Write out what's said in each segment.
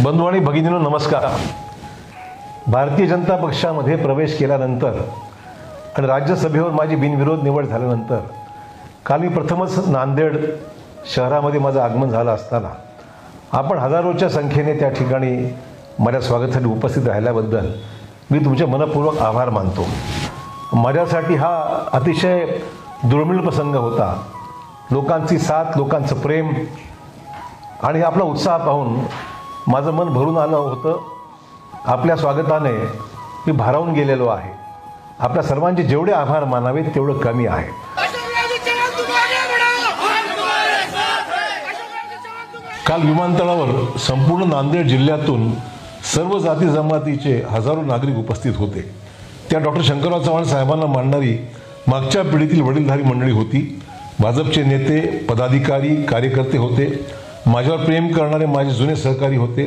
बंधू आणि भगिनींनो नमस्कार। भारतीय जनता पक्षामध्ये प्रवेश केल्यानंतर आणि राज्यसभेवर माझी बिनविरोध निवड झाल्यानंतर काल मी प्रथमच नांदेड शहरामध्ये माझं आगमन झालं असताना आपण हजारोच्या संख्येने त्या ठिकाणी माझ्या स्वागतासाठी उपस्थित राहिल्याबद्दल मी तुमचे मनपूर्वक आभार मानतो। माझ्यासाठी हा अतिशय दुर्मिळ प्रसंग होता। लोकांची साथ, लोकांचं प्रेम आणि आपला उत्साह पाहून माझं मन भरून आलं होतं। आपल्या स्वागताने मी भारावून गेलेलो आहे। आपल्या सर्वांचे जेवढे आभार मानावे तेवढं कमी आहे। काल विमानतळावर संपूर्ण नांदेड जिल्ह्यातून सर्व जाती जमातीचे हजारो नागरिक उपस्थित होते। त्या डॉक्टर शंकरराव चव्हाण साहेबांना मानणारी मागच्या पिढीतील वडीलधारी मंडळी होती। भाजपचे नेते, पदाधिकारी, कार्यकर्ते होते। माझ्यावर प्रेम करणारे माझे जुने सहकारी होते।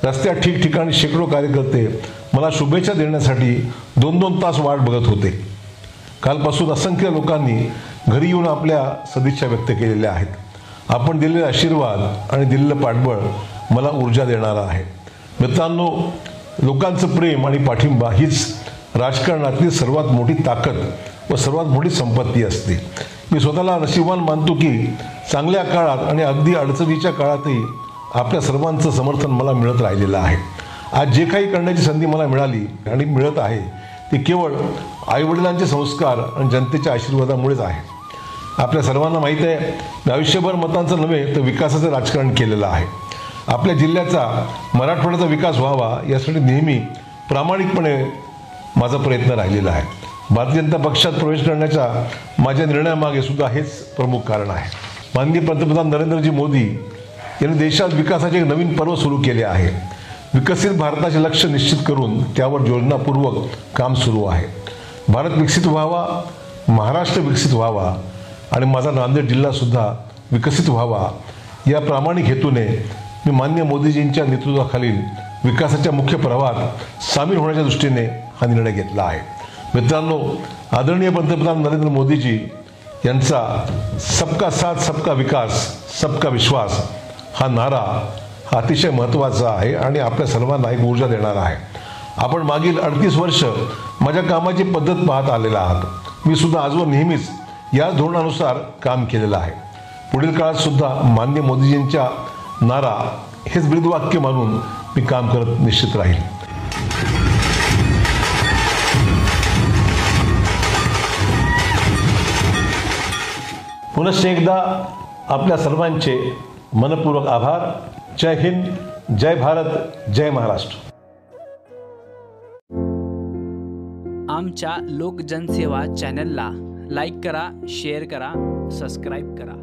रस्त्यात ठिकठिकाणी शेकडो कार्यकर्ते मला शुभेच्छा देण्यासाठी 2-2 तास वाट बघत होते। कालपासून असंख्य लोकांनी घरी येऊन आपल्या सदिच्छा व्यक्त केलेल्या आहेत। आपण दिलेले आशीर्वाद आणि दिलेलं पाठबळ मला ऊर्जा देणारा आहे। मित्रांनो, लोकांचं प्रेम आणि पाठिंबा हीच राजकारणातली सर्वात मोठी ताकद व सर्वात मोठी संपत्ती असते। मी स्वतःला नशीबवान मानतो की चांगल्या काळात आणि अगदी अडचणीच्या काळातही आपल्या सर्वांचं समर्थन मला मिळत राहिलेलं आहे। आज जे काही करण्याची संधी मला मिळाली आणि मिळत आहे ते केवळ आईवडिलांचे संस्कार आणि जनतेच्या आशीर्वादामुळेच आहे। आपल्या सर्वांना माहीत आहे, मी आयुष्यभर मतांचं नव्हे तर विकासाचं राजकारण केलेलं आहे। आपल्या जिल्ह्याचा, मराठवाड्याचा विकास व्हावा यासाठी नेहमी प्रामाणिकपणे माझा प्रयत्न राहिलेला आहे। भारतीय जनता पक्षात प्रवेश करण्याच्या माझ्या निर्णयामागे सुद्धा हेच प्रमुख कारण आहे। माननीय पंतप्रधान नरेंद्रजी मोदी यांनी देशात विकासाचे एक नवीन पर्व सुरू केले आहे। विकसित भारताचे लक्ष्य निश्चित करून त्यावर योजनापूर्वक काम सुरू आहे। भारत विकसित व्हावा, महाराष्ट्र विकसित व्हावा आणि माझा नांदेड जिल्हासुद्धा विकसित व्हावा या प्रामाणिक हेतूने मी माननीय मोदीजींच्या नेतृत्वाखालील विकासाच्या मुख्य प्रवाहात सामील होण्याच्या दृष्टीने हा निर्णय घेतला आहे। मित्रांनो, आदरणीय पंतप्रधान नरेंद्र मोदीजी यांचा सबका साथ, सबका विकास, सबका विश्वास हा नारा हा अतिशय महत्त्वाचा आहे आणि आपल्या सर्वांना एक ऊर्जा देणारा आहे। आपण मागील 38 वर्ष माझ्या कामाची पद्धत पाहत आलेला आहात। मी सुद्धा आजवर नेहमीच या धोरणानुसार काम केलेलं आहे। पुढील काळात सुद्धा माननीय मोदीजींच्या नारा हेच ब्रीदवाक्य मानून मी काम करत निश्चित राहील। पुनश्च एकदा आपल्या सर्वांचे मनपूर्वक आभार। जय हिंद, जय भारत, जय महाराष्ट्र। आमच्या लोक जनसेवा चॅनलला लाईक करा, शेअर करा, सबस्क्राईब करा।